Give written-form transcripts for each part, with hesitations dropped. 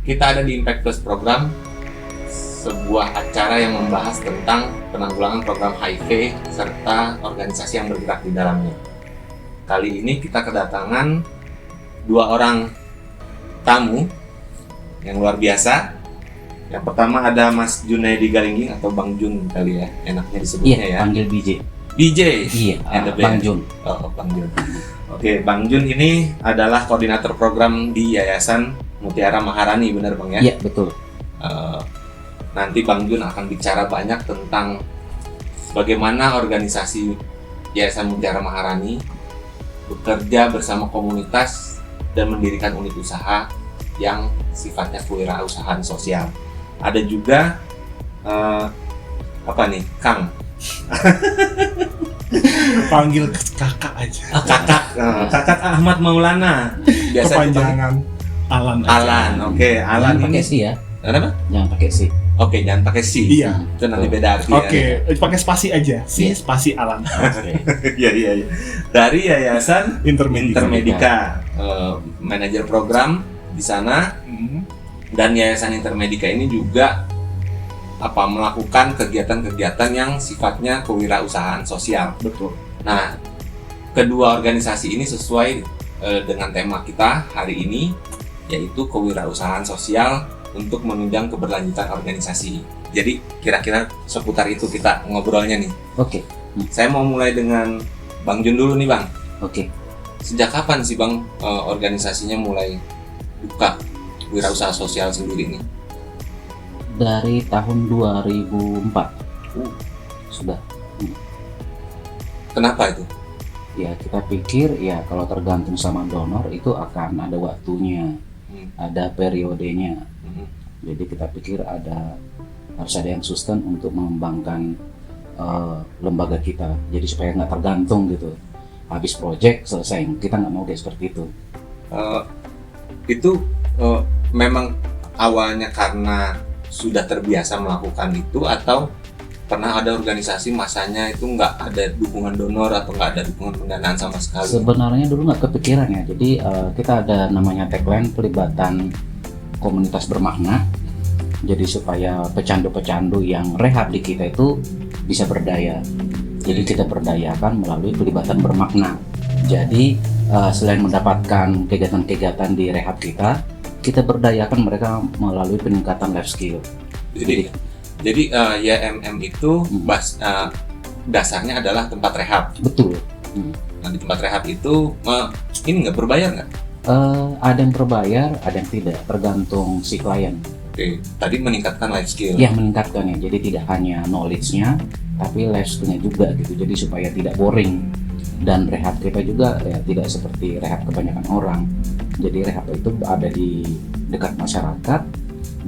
Kita ada di Impact Plus Program, sebuah acara yang membahas tentang penanggulangan program HIV serta organisasi yang bergerak di dalamnya. Kali ini kita kedatangan 2 orang tamu yang luar biasa. Yang pertama ada Mas Junaidi Galingging atau Bang Jun kali ya, enaknya disebutnya ya. Panggil BJ. BJ. Iya, and the Bang band. Jun. Oh, Bang Jun. Oke, Bang Jun ini adalah koordinator program di Yayasan Mutiara Maharani, benar Bang ya? Iya, betul. Nanti Bang Jun akan bicara banyak tentang bagaimana organisasi Yayasan Mutiara Maharani bekerja bersama komunitas dan mendirikan unit usaha yang sifatnya kewirausahaan sosial. Ada juga Kang? Panggil kakak aja. Kakak Ahmad Maulana. Biasa Kepanjangan Alan aja. Alan, oke. Alan Jangan pakai ini. C ya. Kenapa? Jangan pakai C. Oke, jangan pakai si. Iya. Itu nanti beda arti. Oke, pakai spasi aja. Si Iya. spasi Alan. Iya. Dari Yayasan Intermedica. Intermedica, manajer program di sana. Dan Yayasan Intermedica ini juga melakukan kegiatan-kegiatan yang sifatnya kewirausahaan sosial. Betul. Nah, kedua organisasi ini sesuai dengan tema kita hari ini, yaitu kewirausahaan sosial untuk menunjang keberlanjutan organisasi. Jadi kira-kira seputar itu kita ngobrolnya nih. Oke. Saya mau mulai dengan Bang Jun dulu nih Bang. Oke. Sejak kapan sih Bang organisasinya mulai buka wirausaha sosial sendiri nih? Dari tahun 2004 sudah. Kenapa itu? Ya, kita pikir ya kalau tergantung sama donor itu akan ada waktunya, ada periodenya. Jadi kita pikir harus ada yang sustain untuk mengembangkan lembaga kita. Jadi supaya nggak tergantung gitu. Habis project selesai. Kita nggak mau kayak seperti itu. Itu memang awalnya karena sudah terbiasa melakukan itu, atau pernah ada organisasi masanya itu nggak ada dukungan donor atau nggak ada dukungan pendanaan sama sekali? Sebenarnya dulu nggak kepikiran ya. Jadi kita ada namanya tagline pelibatan komunitas bermakna. Jadi supaya pecandu-pecandu yang rehab di kita itu bisa berdaya. Jadi kita berdayakan melalui pelibatan bermakna. Jadi selain mendapatkan kegiatan-kegiatan di rehab kita berdayakan mereka melalui peningkatan life skill. Jadi YMM itu dasarnya adalah tempat rehab. Betul. Nah, di tempat rehab itu ini nggak berbayar nggak? Ada yang berbayar, ada yang tidak, tergantung si klien. Oke, tadi meningkatkan life skill. Ya, meningkatkan ya. Jadi tidak hanya knowledge-nya, tapi life skill-nya juga gitu. Jadi supaya tidak boring. Dan rehab kita juga ya tidak seperti rehab kebanyakan orang. Jadi rehab itu ada di dekat masyarakat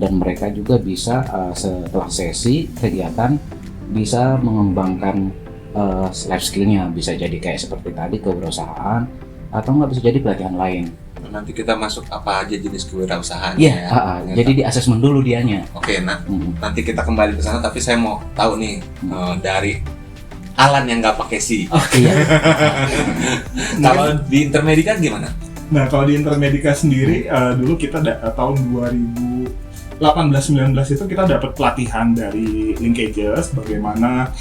dan mereka juga bisa setelah sesi kegiatan bisa mengembangkan life skill-nya. Bisa jadi kayak seperti tadi kewirausahaan atau nggak bisa jadi pelatihan lain. Nanti kita masuk apa aja jenis kewirausahaan. Iya, jadi di asesmen dulu dianya. Oke, nanti kita kembali ke sana. Tapi saya mau tahu nih dari Alan yang nggak pakai si. Iya. Kalau di Intermedica gimana? Nah, kalau di Intermedica sendiri dulu kita tahun 2018-19 itu kita dapat pelatihan dari Linkages bagaimana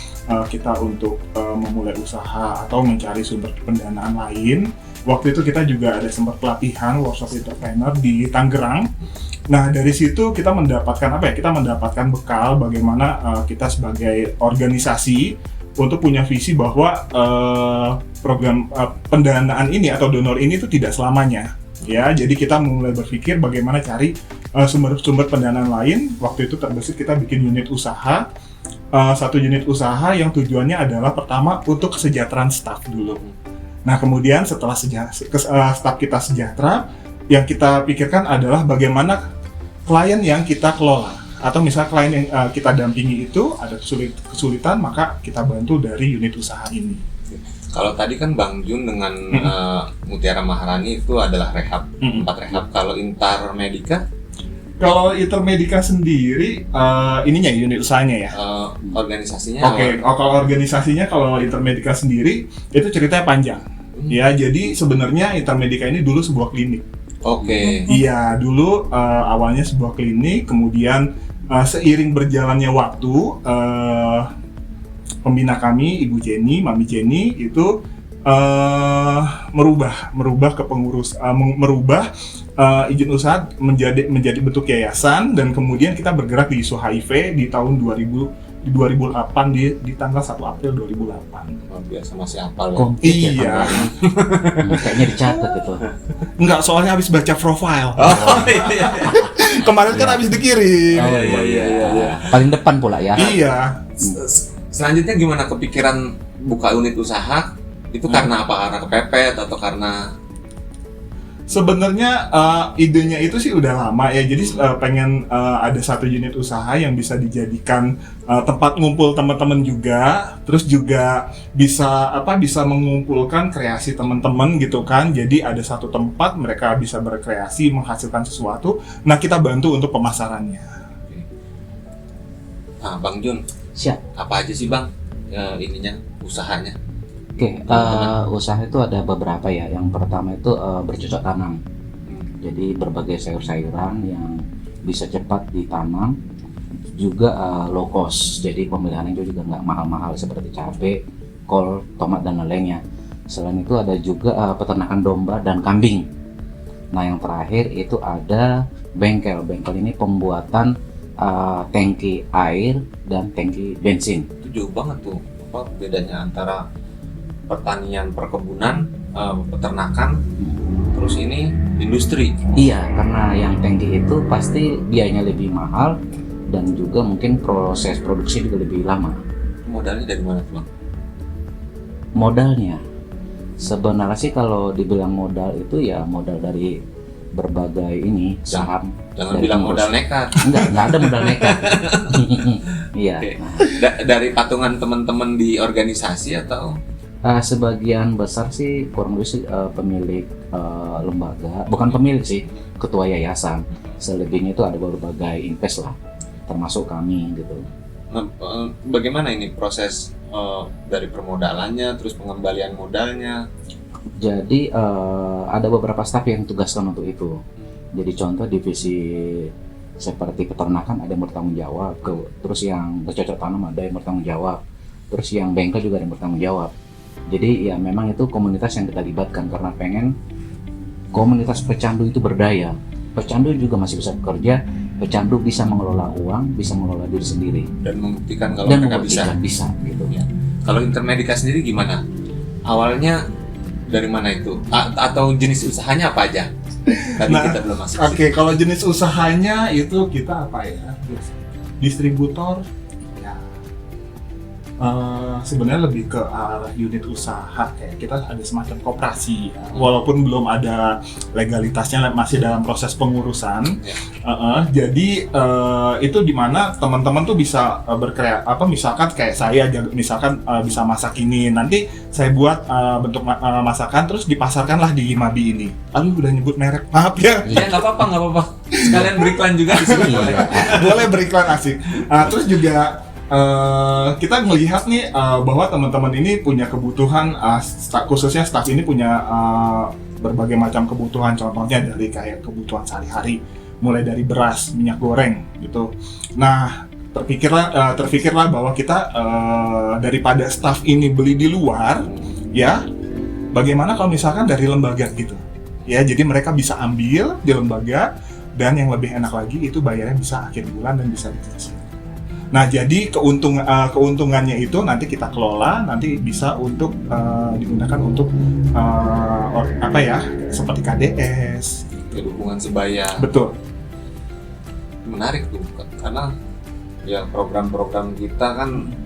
kita untuk memulai usaha atau mencari sumber pendanaan lain. Waktu itu kita juga ada sempat pelatihan workshop entrepreneur di Tangerang. Nah, dari situ kita mendapatkan Kita mendapatkan bekal bagaimana kita sebagai organisasi untuk punya visi bahwa program pendanaan ini atau donor ini itu tidak selamanya. Ya, jadi kita mulai berpikir bagaimana cari sumber-sumber pendanaan lain. Waktu itu terbesit kita bikin unit usaha, satu unit usaha yang tujuannya adalah pertama untuk kesejahteraan staf dulu. Nah, kemudian setelah staf kita sejahtera, yang kita pikirkan adalah bagaimana klien yang kita kelola. Atau misalnya klien yang kita dampingi itu ada kesulitan, maka kita bantu dari unit usaha ini. Kalau tadi kan Bang Jun dengan Mutiara Maharani itu adalah rehab, tempat rehab. Kalau Intermedica? Kalau Intermedica sendiri, ininya unit usahanya ya. Organisasinya? Oke, kalau organisasinya, kalau Intermedica sendiri itu ceritanya panjang. Ya, jadi sebenarnya Intermedica ini dulu sebuah klinik. Oke. Iya, dulu awalnya sebuah klinik, kemudian seiring berjalannya waktu, pembina kami, Ibu Jenny, Mami Jenny itu merubah merubah izin usaha menjadi bentuk yayasan, dan kemudian kita bergerak di isu HIV di tahun 2008 di tanggal 1 April 2008. Luar biasa, masih hafal ya. Komplit ya, Iya. Kayaknya dicatat itu. Enggak, soalnya habis baca profile. Oh iya. Kemarin kan habis dikirim. Oh, iya. Paling depan pula ya. Iya. Selanjutnya gimana kepikiran buka unit usaha? Itu karena apa? Karena kepepet atau karena Sebenarnya idenya itu sih udah lama ya. Jadi pengen ada satu unit usaha yang bisa dijadikan tempat ngumpul teman-teman juga, terus juga bisa mengumpulkan kreasi teman-teman gitu kan. Jadi ada satu tempat mereka bisa berkreasi, menghasilkan sesuatu. Nah, kita bantu untuk pemasarannya. Nah, Bang Jun, Siap. apa aja sih Bang ininya usahanya? Oke, usaha itu ada beberapa ya. Yang pertama itu bercocok tanam. Jadi berbagai sayur-sayuran yang bisa cepat ditanam, juga low cost. Jadi pemilihannya juga nggak mahal-mahal seperti cabai, kol, tomat dan lainnya. Selain itu ada juga peternakan domba dan kambing. Nah, yang terakhir itu ada bengkel. Bengkel ini pembuatan tangki air dan tangki bensin. Itu jauh banget tuh. Apa bedanya antara pertanian, perkebunan, peternakan, terus ini industri? Iya, karena yang tangki itu pasti biayanya lebih mahal dan juga mungkin proses produksi juga lebih lama. Modalnya dari mana tuh Bang? Modalnya sebenarnya sih kalau dibilang modal itu ya modal dari berbagai ini saham. Jangan dari bilang pengurus. modal nekat. Enggak ada modal nekat. Iya. Oke. Nah, Dari patungan teman-teman di organisasi atau? sebagian besar sih kurang lebih sih pemilik lembaga, bukan pemilik sih, ketua yayasan. Selebihnya itu ada berbagai invest lah, termasuk kami gitu. Nah, bagaimana ini proses dari permodalannya, terus pengembalian modalnya? Jadi ada beberapa staf yang tugaskan untuk itu. Jadi contoh divisi seperti peternakan ada yang bertanggung jawab, terus yang bercocok tanam ada yang bertanggung jawab, terus yang bengkel juga ada yang bertanggung jawab. Jadi ya memang itu komunitas yang kita libatkan karena pengen komunitas pecandu itu berdaya. Pecandu juga masih bisa bekerja, pecandu bisa mengelola uang, bisa mengelola diri sendiri, Dan membuktikan kalau dan mereka bisa. bisa gitu. Ya. Kalau Intermedica sendiri gimana? Awalnya dari mana itu? Atau jenis usahanya apa aja? Tadi Nah, kita belum masuk. Oke, kalau jenis usahanya itu kita apa ya? Distributor. Ya. Sebenarnya lebih ke arah unit usaha, kayak kita ada semacam koperasi ya. Walaupun belum ada legalitasnya, masih dalam proses pengurusan. Ya. Jadi itu dimana teman-teman tuh bisa misalkan kayak saya misalkan bisa masak ini, nanti saya buat bentuk masakan terus dipasarkanlah di Mabi ini. Aduh, udah nyebut merek, maaf ya. Ya nggak apa-apa. Sekalian beriklan juga di sini. Iya. Boleh beriklan, asik. Terus juga kita melihat nih bahwa teman-teman ini punya kebutuhan, khususnya staf ini punya berbagai macam kebutuhan, contohnya dari kayak kebutuhan sehari-hari, mulai dari beras, minyak goreng gitu. Nah, terpikirlah bahwa kita daripada staf ini beli di luar, ya, bagaimana kalau misalkan dari lembaga gitu, ya, jadi mereka bisa ambil di lembaga, dan yang lebih enak lagi itu bayarnya bisa akhir bulan dan bisa dicicil. Nah, jadi keuntungannya itu nanti kita kelola, nanti bisa untuk digunakan untuk seperti KDS. Hubungan sebaya. Betul. Menarik tuh, karena ya program-program kita kan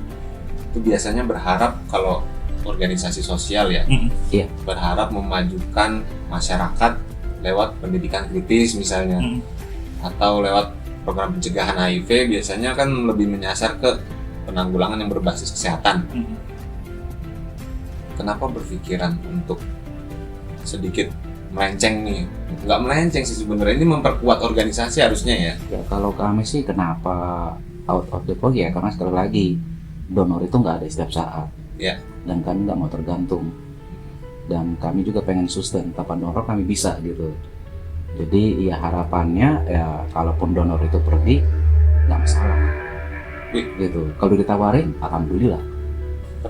itu biasanya berharap kalau organisasi sosial ya, Iya. berharap memajukan masyarakat lewat pendidikan kritis misalnya, atau lewat program pencegahan HIV, biasanya kan lebih menyasar ke penanggulangan yang berbasis kesehatan. Kenapa berpikiran untuk sedikit melenceng nih? Nggak melenceng sih sebenarnya, ini memperkuat organisasi harusnya ya. Ya kalau kami sih kenapa out of the box ya karena sekali lagi donor itu nggak ada setiap saat. Ya. Dan kami nggak mau tergantung. Dan kami juga pengen sustain, tanpa donor kami bisa gitu. Jadi ya harapannya ya kalaupun donor itu pergi nggak masalah. Wih. Gitu. Kalau ditawarin, alhamdulillah.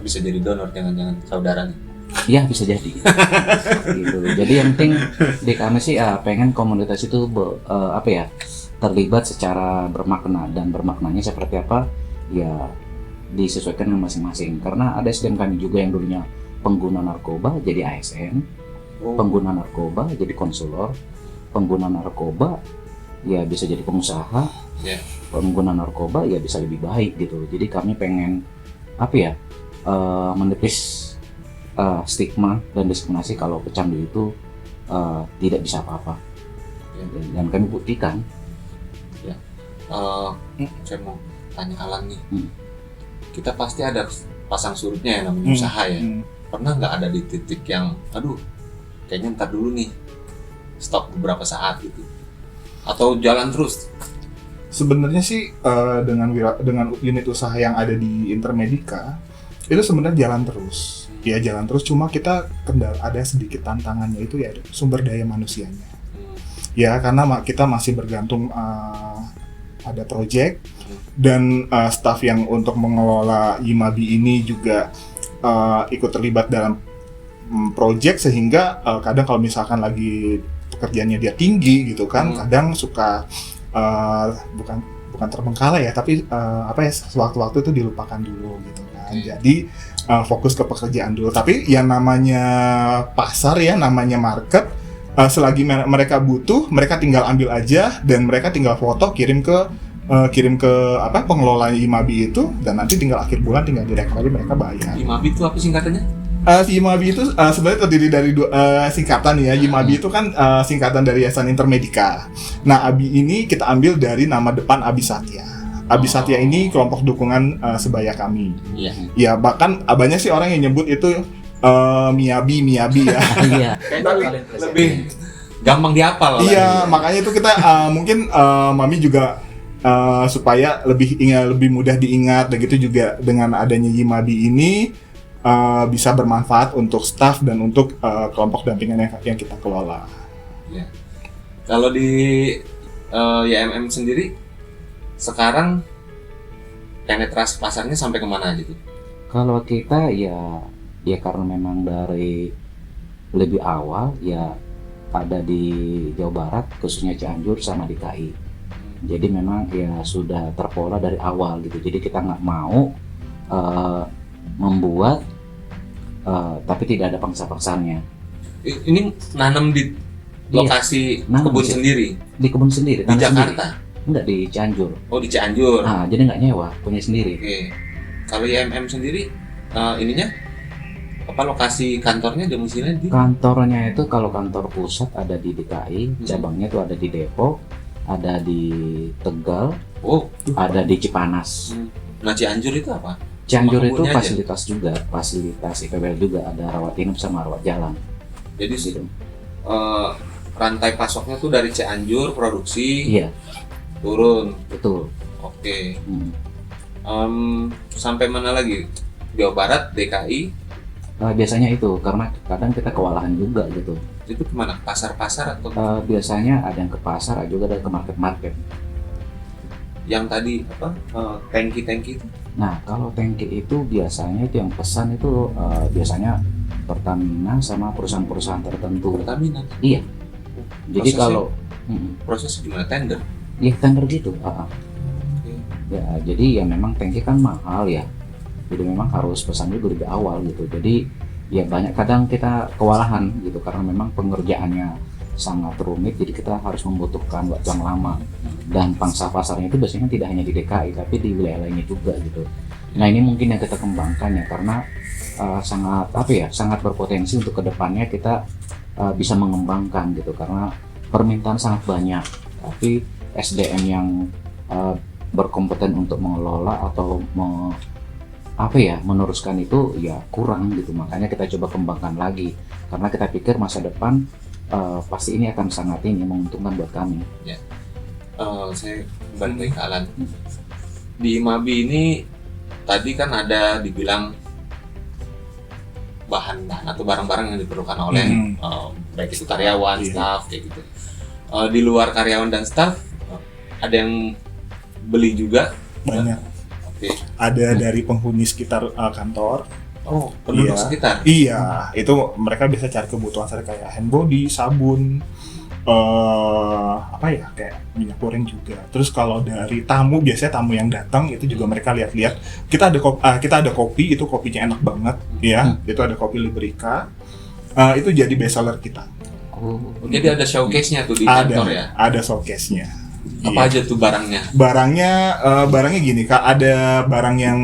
Bisa jadi donor, jangan-jangan saudara nih. Iya bisa jadi. Gitu. Jadi yang penting di kami sih pengen komunitas itu terlibat secara bermakna, dan bermaknanya seperti apa ya disesuaikan dengan masing-masing. Karena ada SDM kami juga yang dulunya pengguna narkoba jadi ASN, pengguna narkoba jadi konselor, pengguna narkoba ya bisa jadi pengusaha, pengguna narkoba ya bisa lebih baik gitu. Jadi kami pengen menepis stigma dan diskriminasi kalau pecandu itu tidak bisa apa-apa. Dan kami buktikan. Saya mau tanya Alan nih, kita pasti ada pasang surutnya yang namanya usaha ya. Pernah nggak ada di titik yang, aduh, kayaknya ntar dulu nih, stop beberapa saat gitu, atau jalan terus? Sebenarnya sih dengan unit usaha yang ada di Intermedica itu sebenarnya jalan terus. Ya jalan terus, cuma kita ada sedikit tantangannya itu ya sumber daya manusianya. Ya karena kita masih bergantung ada project dan staff yang untuk mengelola Yimabi ini juga ikut terlibat dalam project, sehingga kadang kalau misalkan lagi pekerjaannya dia tinggi gitu kan, kadang suka bukan terbengkalai ya, tapi sewaktu-waktu itu dilupakan dulu gitu kan. Jadi fokus ke pekerjaan dulu. Tapi yang namanya pasar ya, namanya market, selagi mereka butuh, mereka tinggal ambil aja dan mereka tinggal foto kirim ke pengelola Yimabi itu, dan nanti tinggal akhir bulan tinggal direct aja mereka bayar. Yimabi itu apa singkatannya? Yimabi itu sebenarnya terdiri dari dua singkatan ya. Yimabi itu kan singkatan dari Yayasan Intermedica. Nah, Abi ini kita ambil dari nama depan Abi Satya. Abi Satya ini kelompok dukungan sebaya kami. Ya bahkan banyak sih orang yang nyebut itu Miyabi ya. Iya. Lebih gampang dihafal. Iya, makanya itu kita mungkin Mami juga supaya lebih mudah diingat, dan gitu juga dengan adanya Yimabi ini bisa bermanfaat untuk staff dan untuk kelompok dampingan yang kita kelola. Ya. Kalau di YMM sendiri sekarang penetrasi pasarnya sampai kemana gitu? Kalau kita ya karena memang dari lebih awal ya ada di Jawa Barat, khususnya Cianjur sama DKI. Jadi memang ya sudah terpola dari awal gitu. Jadi kita nggak mau membuat tapi tidak ada pangsa-pangsanya. Ini nanam di lokasi kebun sendiri? Di kebun sendiri. Di Jakarta? Sendiri. Enggak, di Cianjur. Oh, di Cianjur. Nah, jadi nggak nyewa, punya sendiri. Oke. Kalau YMM sendiri ininya lokasi kantornya, domisilinya di? Kantornya itu kalau kantor pusat ada di DKI, cabangnya itu ada di Depok, ada di Tegal, ada di Cipanas. Nah, Cianjur itu apa? Cianjur itu fasilitas aja? Juga, fasilitas IPWL juga, ada rawat inap sama rawat jalan. Jadi gitu. Rantai pasoknya tuh dari Cianjur produksi, turun. Betul. Oke. Sampai mana lagi? Jawa Barat, DKI? Biasanya itu, karena kadang kita kewalahan juga gitu. Itu kemana? Pasar-pasar atau? Biasanya ada yang ke pasar, juga ada ke market-market. Yang tadi tangki-tangki itu? Nah, kalau tangki itu biasanya itu yang pesan itu biasanya Pertamina sama perusahaan-perusahaan tertentu. Pertamina? Iya. Jadi kalau proses gimana? Tender? Iya, tender gitu. Ya, jadi ya memang tangki kan mahal ya. Jadi memang harus pesan dulu lebih awal gitu. Jadi ya banyak kadang kita kewalahan gitu karena memang pengerjaannya sangat rumit, jadi kita harus membutuhkan waktu yang lama. Dan pangsa pasarnya itu biasanya tidak hanya di DKI tapi di wilayah lainnya juga gitu. Nah, ini mungkin yang kita kembangkan ya, karena sangat berpotensi untuk kedepannya kita bisa mengembangkan gitu, karena permintaan sangat banyak tapi SDM yang berkompeten untuk mengelola atau meneruskan itu ya kurang gitu. Makanya kita coba kembangkan lagi karena kita pikir masa depan pasti ini akan sangat menguntungkan buat kami. Ya. Saya balik ke Alan. Di Yimabi ini tadi kan ada dibilang bahan atau barang-barang yang diperlukan oleh baik itu karyawan, staff kayak gitu. Di luar karyawan dan staff, ada yang beli juga? Banyak. Oke. Ada dari penghuni sekitar kantor. Oh, penduduk Iya. sekitar? Iya, itu mereka bisa cari kebutuhan saya kayak hand body, sabun, apa ya, kayak minyak goreng juga. Terus kalau dari tamu, biasanya tamu yang datang itu juga mereka lihat-lihat. Kita ada kopi, itu kopinya enak banget, ya. Itu ada kopi Liberica. Itu jadi best seller kita. Oh, Jadi ada showcase-nya tuh di kantor ya? Ada showcase-nya. Apa Iya. aja tuh barangnya? Barangnya gini Kak, ada barang yang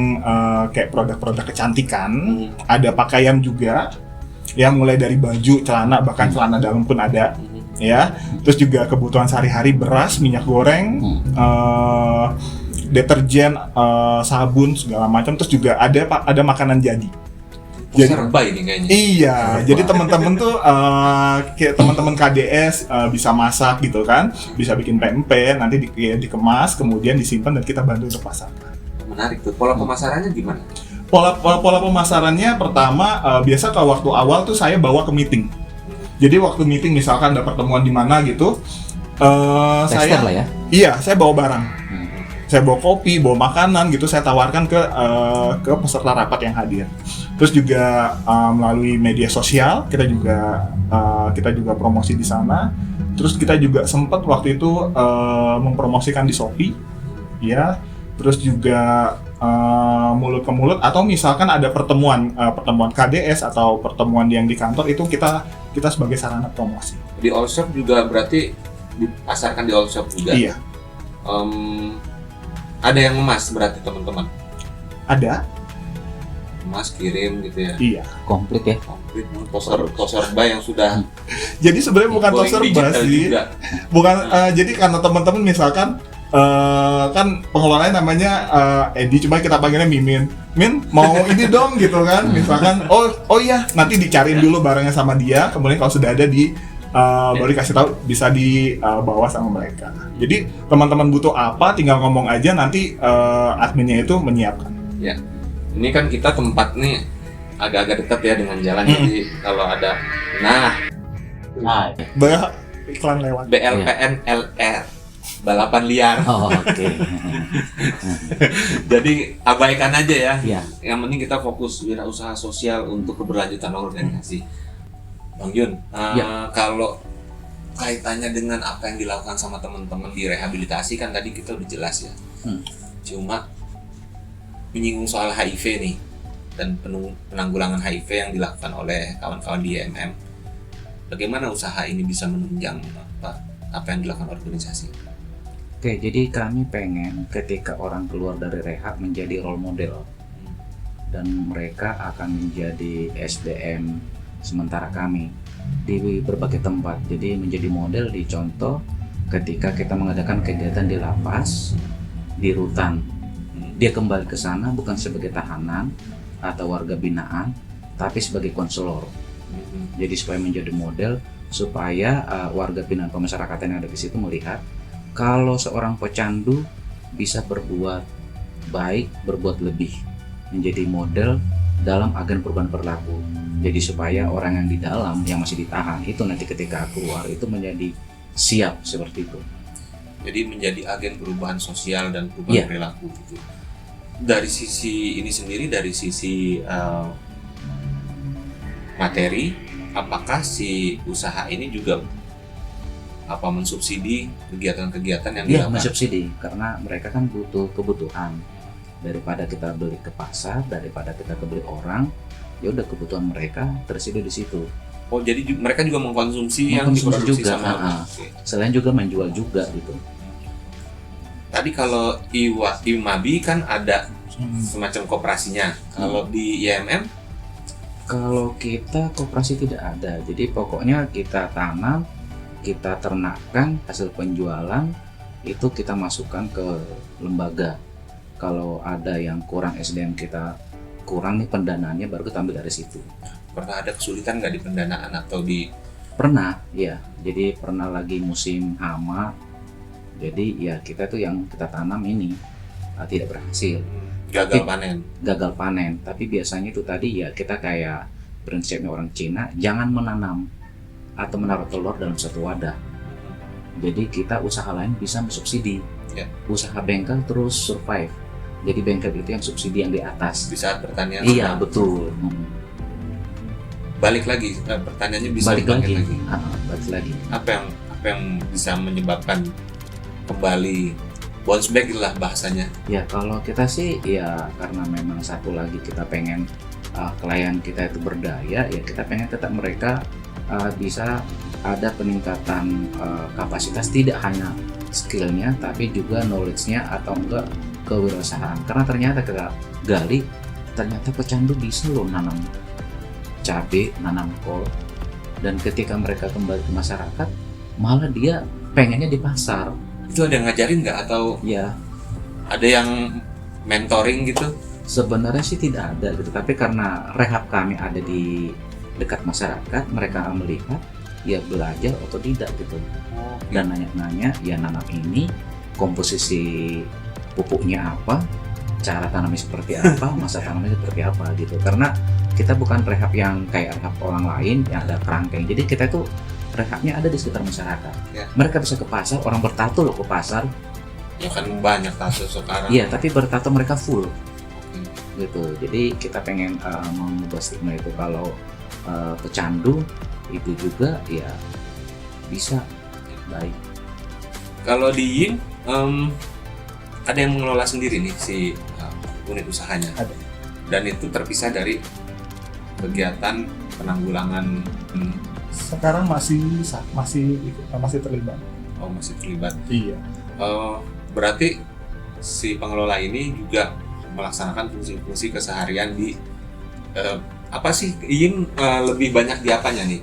kayak produk-produk kecantikan, ada pakaian juga, ya mulai dari baju, celana, bahkan celana dalam pun ada, ya. Terus juga kebutuhan sehari-hari, beras, minyak goreng, deterjen, sabun segala macam. Terus juga ada makanan jadi. Serba ini kayaknya. Iya, jadi teman-teman tuh kayak teman-teman KDS bisa masak gitu kan, bisa bikin pempek, nanti dikemas, kemudian disimpan dan kita bantu untuk pasar. Menarik tuh. Pola pemasarannya gimana? Pola pemasarannya pertama biasa kalau waktu awal tuh saya bawa ke meeting. Jadi waktu meeting misalkan ada pertemuan di mana gitu, tester lah ya. Iya, saya bawa barang. Saya bawa kopi, bawa makanan gitu, saya tawarkan ke peserta rapat yang hadir. Terus juga melalui media sosial kita juga promosi di sana. Terus kita juga sempat waktu itu mempromosikan di Shopee, ya. Terus juga mulut ke mulut atau misalkan ada pertemuan KDS atau pertemuan yang di kantor itu kita sebagai sarana promosi. Di all shop juga berarti dipasarkan di all shop juga? Iya. Ada yang emas berarti teman-teman? Ada. Emas kirim gitu ya? Iya. Komplit ya. Komplit, toserba yang sudah Jadi sebenarnya bukan going toserba digital sih. juga. Bukan jadi karena teman-teman misalkan kan pengelolanya namanya Edi, cuma kita panggilnya Mimin. Min mau ini dong gitu kan. Misalkan oh iya, nanti dicariin dulu barangnya sama dia, kemudian kalau sudah ada baru dikasih tahu bisa dibawa sama mereka. Jadi teman-teman butuh apa tinggal ngomong aja, nanti adminnya itu menyiapkan. Ya, ini kan kita tempat nih agak-agak dekat ya dengan jalan. Jadi kalau ada, Nah, Banyak iklan lewat. BLPN LR, balapan liar. oh, oke. Jadi abaikan aja ya. Iya. Yang penting kita fokus wirausaha sosial untuk keberlanjutan organisasi. Bang Yun, kalau kaitannya dengan apa yang dilakukan sama teman-teman di rehabilitasi kan tadi kita udah jelas ya. Cuma menyinggung soal HIV nih dan penanggulangan HIV yang dilakukan oleh kawan-kawan di IMM. Bagaimana usaha ini bisa menunjang apa yang dilakukan organisasi? Oke, jadi kami pengen ketika orang keluar dari rehab menjadi role model dan mereka akan menjadi SDM sementara kami di berbagai tempat. Jadi menjadi model, dicontoh ketika kita mengadakan kegiatan di lapas, di rutan. Dia kembali ke sana bukan sebagai tahanan atau warga binaan, tapi sebagai konselor. Jadi supaya menjadi model, supaya warga binaan pemasyarakatan yang ada di situ melihat kalau seorang pecandu bisa berbuat baik, berbuat lebih, menjadi model dalam agen perubahan perilaku. Jadi supaya orang yang di dalam, yang masih ditahan, itu nanti ketika keluar itu menjadi siap seperti itu. Jadi menjadi agen perubahan sosial dan perubahan perilaku gitu. Dari sisi ini sendiri, dari sisi materi, apakah si usaha ini juga mensubsidi kegiatan-kegiatan yang Iya, dilakukan? mensubsidi karena mereka kan butuh kebutuhan. Daripada kita beli ke pasar, daripada kita beli orang, ya udah kebutuhan mereka tersedia di situ. Oh, jadi mereka juga mengkonsumsi yang diproduksi juga, sama selain juga menjual juga gitu. Tadi kalau Imabi kan ada semacam koperasinya. Kalau di IMM? Kalau kita koperasi tidak ada. Jadi pokoknya kita tanam, kita ternakkan, hasil penjualan itu kita masukkan ke lembaga. Kalau ada yang kurang SDM kita kurang nih pendanaannya, baru kita ambil dari situ. Pernah ada kesulitan nggak di pendanaan atau di? Pernah, ya. Jadi pernah lagi musim hama. Jadi ya kita tuh yang kita tanam ini tidak berhasil. Gagal panen. Gagal panen. Tapi biasanya itu tadi ya kita kayak prinsipnya orang Cina, jangan menanam atau menaruh telur dalam satu wadah. Jadi kita usaha lain bisa subsidi. Ya. Usaha bengkel terus survive. Jadi bengkel itu yang subsidi yang di atas. Di saat pertanian Iya sedang betul. balik lagi, pertanyaannya bisa Balik dibangkit lagi. Balik lagi. Apa yang bisa menyebabkan kembali bounce back lah bahasanya? Ya kalau kita sih ya karena memang satu lagi kita pengen klien kita itu berdaya, ya kita pengen tetap mereka bisa ada peningkatan kapasitas, tidak hanya skillnya tapi juga knowledge-nya atau enggak kewirausahaan. Karena ternyata kita gali, ternyata pecandu bisa loh nanam cabai, nanam kol, dan ketika mereka kembali ke masyarakat malah dia pengennya di pasar. Itu ada yang ngajarin nggak atau Ya ada yang mentoring gitu? sebenarnya sih tidak ada gitu, tapi karena rehab kami ada di dekat masyarakat, mereka melihat ya belajar otodidak gitu, dan nanya-nanya ya nanam ini komposisi pupuknya apa, cara tanamnya seperti apa, masa tanamnya seperti apa gitu. Karena kita bukan rehab yang kayak rehab orang lain yang ada kerangkeng, jadi kita itu rehabnya ada di sekitar masyarakat. Ya. Mereka bisa ke pasar, orang bertato loh ke pasar. Ya kan banyak kasus sekarang. Iya, tapi bertato mereka full gitu. Jadi kita pengen mengubah stigma itu, kalau pecandu itu juga ya bisa baik. Kalau di YIM ada yang mengelola sendiri nih si unit usahanya. Ada. Dan itu terpisah dari kegiatan penanggulangan. Sekarang masih terlibat. Oh, masih terlibat. Iya. Berarti si pengelola ini juga melaksanakan fungsi-fungsi keseharian di apa sih YIM lebih banyak di apanya nih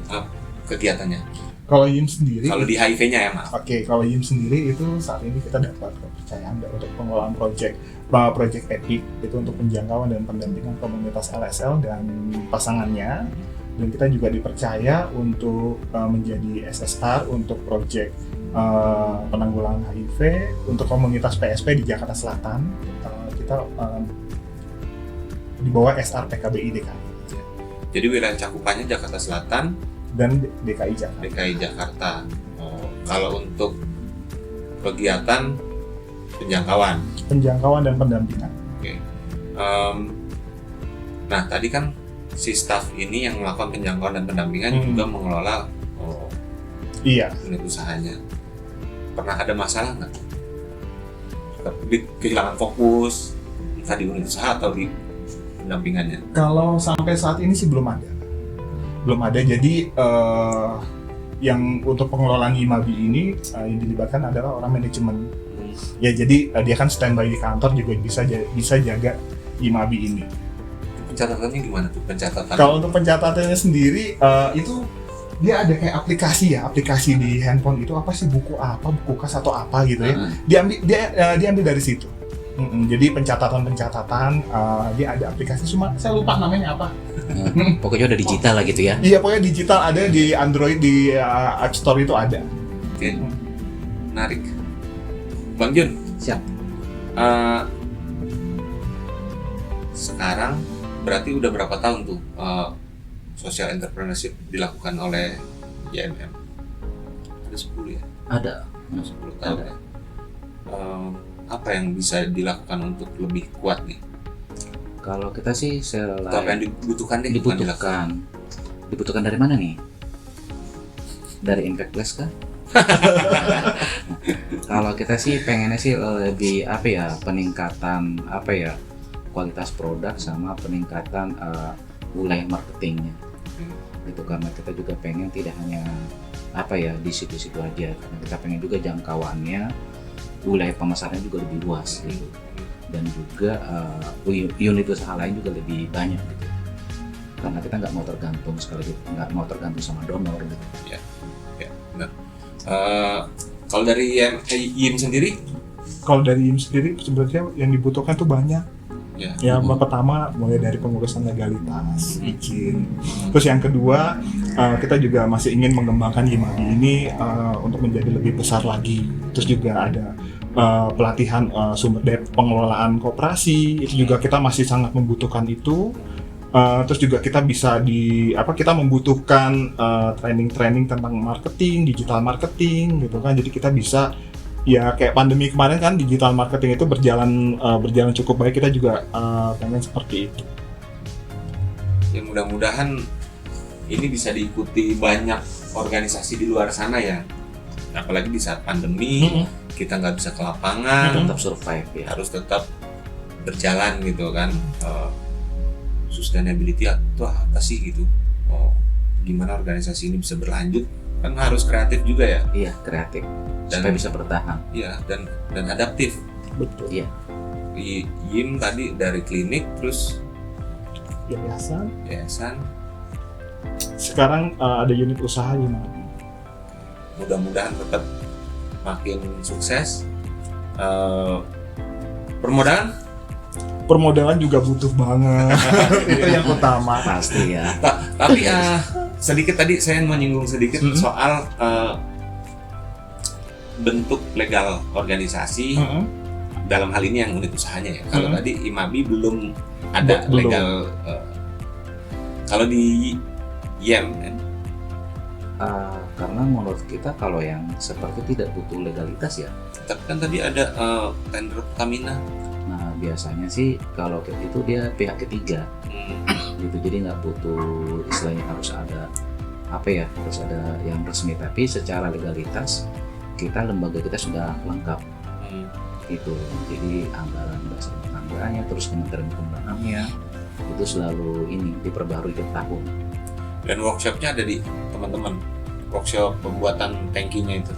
kegiatannya? Kalau YIM sendiri, Kalau di HIV-nya ya maaf. Oke, kalau YIM sendiri itu saat ini kita dapat kepercayaan untuk pengelolaan project EPIC itu untuk penjangkauan dan pendampingan komunitas LSL dan pasangannya, dan kita juga dipercaya untuk menjadi SSR untuk project penanggulangan HIV untuk komunitas PSP di Jakarta Selatan. Kita di bawah SR PKBI DKI Jadi wilayah cakupannya Jakarta Selatan dan DKI Jakarta. DKI Jakarta. Kalau untuk kegiatan penjangkauan Dan pendampingan. Oke. Nah tadi kan si staff ini yang melakukan penjangkauan dan pendampingan juga mengelola Iya. unit usahanya. Pernah ada masalah nggak? Kehilangan fokus entah di unit usaha atau di pendampingannya? Kalau sampai saat ini sih belum ada. Jadi yang untuk pengelolaan IMABI ini yang dilibatkan adalah orang manajemen. Ya jadi dia kan standby di kantor juga bisa jaga IMABI ini. Pencatatannya gimana tuh pencatatan? Kalau untuk pencatatannya sendiri itu dia ada kayak aplikasi di handphone itu, apa sih, buku kas atau apa gitu ya. Diambil dari situ. Jadi pencatatan dia ada aplikasi, cuma saya lupa namanya apa. Pokoknya udah digital lah gitu ya. Iya, pokoknya digital, ada di Android, di App Store itu ada. Oke, menarik. Bang Jun, Siap. Sekarang berarti udah berapa tahun tuh social entrepreneurship dilakukan oleh YMM? Ada 10 ya? Ada. 10 tahun ya? Apa yang bisa dilakukan untuk lebih kuat nih? Kalau kita sih Atau apa yang dibutuhkan deh? bukan dilakukan. Dibutuhkan dari mana nih? Dari Impact Plus kah? Kalau kita sih pengennya sih lebih peningkatan kualitas produk sama peningkatan wilayah marketingnya. Itu karena kita juga pengen tidak hanya di situ-situ aja, karena kita pengen juga jangkauannya, wilayah pemasarannya juga lebih luas gitu. Dan juga unit usaha lain juga lebih banyak gitu, karena kita nggak mau tergantung sama donor gitu. Ya, benar. Kalau dari YIM sendiri? Kalau dari YIM sendiri sebenarnya yang dibutuhkan tuh banyak. Ya, pertama mulai dari pengurusan legalitas, izin. Terus yang kedua, kita juga masih ingin mengembangkan YIMABI ini untuk menjadi lebih besar lagi. Terus juga ada pelatihan sumber daya pengelolaan koperasi, itu juga kita masih sangat membutuhkan itu. Terus juga kita bisa kita membutuhkan training tentang marketing, digital marketing gitu kan. Jadi kita bisa ya kayak pandemi kemarin kan, digital marketing itu berjalan cukup baik. Kita juga pengen seperti itu. Ya mudah-mudahan ini bisa diikuti banyak organisasi di luar sana ya. Apalagi di saat pandemi, kita nggak bisa ke lapangan, Tetap survive ya. harus tetap berjalan gitu kan. Sustainability itu apa sih gitu? Gimana organisasi ini bisa berlanjut? Kan harus kreatif juga ya. Iya, kreatif. Dan Supaya bisa bertahan. Iya, dan adaptif. Betul. Iya. Yim tadi dari klinik, terus yayasan. Sekarang ada unit usaha gimana? Mudah-mudahan tetap makin sukses. Permodalan juga butuh banget. Itu yang utama. Pasti ya. Tapi sedikit tadi saya menyinggung sedikit soal bentuk legal organisasi dalam hal ini yang unit usahanya ya. Kalau tadi IMABI belum ada Belum. legal. Kalau di YEM kan? Karena menurut kita kalau yang seperti tidak butuh legalitas ya. Tapi kan tadi ada tender Pertamina. Nah biasanya sih kalau kayak gitu dia pihak ketiga gitu, jadi nggak butuh istilahnya harus ada harus ada yang resmi, tapi secara legalitas lembaga kita sudah lengkap gitu. Jadi anggaran dasar rumah tangganya, terus Kementerian Hukum itu selalu diperbarui tiap tahun. Dan workshopnya ada di teman-teman, workshop pembuatan tankinya itu.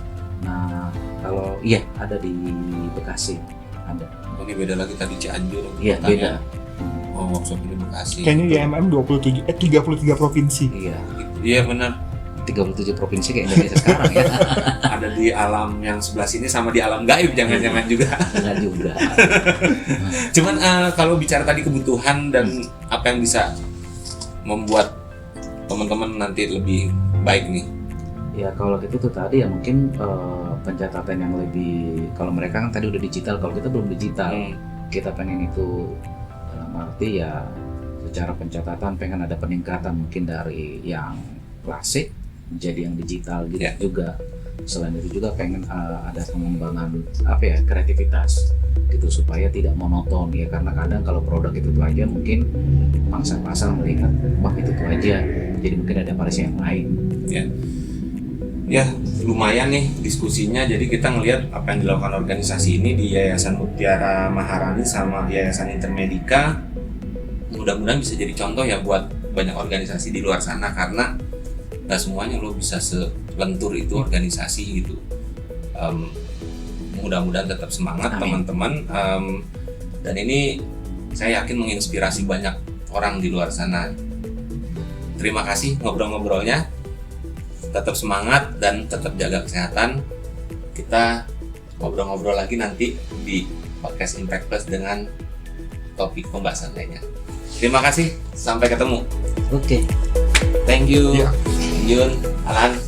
Nah kalau ada di Bekasi ada. Oh, ini beda lagi tadi Cianjur. Iya beda. Oh, workshop ini Bekasi. Kayaknya YMM 33 provinsi. Iya. Iya benar. 37 provinsi kayak Indonesia sekarang ya. Ada di alam yang sebelah sini sama di alam gaib jangan-jangan juga. Enggak juga. Cuman kalau bicara tadi kebutuhan dan apa yang bisa membuat teman-teman nanti lebih baik nih. Ya kalau gitu tuh tadi ya mungkin pencatatan yang lebih, kalau mereka kan tadi udah digital, kalau kita belum digital. Kita pengen itu dalam arti ya secara pencatatan pengen ada peningkatan mungkin dari yang klasik menjadi yang digital gitu juga. Selain itu juga pengen ada pengembangan kreativitas gitu supaya tidak monoton ya, karena kadang kalau produk itu aja mungkin pangsa pasar melihat wah itu aja, jadi mungkin ada variasi yang lain. Ya lumayan nih diskusinya, jadi kita ngelihat apa yang dilakukan organisasi ini di Yayasan Mutiara Maharani sama Yayasan Intermedica. Mudah-mudahan bisa jadi contoh ya buat banyak organisasi di luar sana, karena nggak semuanya lo bisa selentur itu organisasi gitu. Mudah-mudahan tetap semangat teman-teman, dan ini saya yakin menginspirasi banyak orang di luar sana. Terima kasih ngobrol-ngobrolnya, tetap semangat dan tetap jaga kesehatan. Kita ngobrol-ngobrol lagi nanti di podcast Impact Plus dengan topik pembahasan lainnya. Terima kasih, sampai ketemu. Oke. Thank you, Yun, Alan.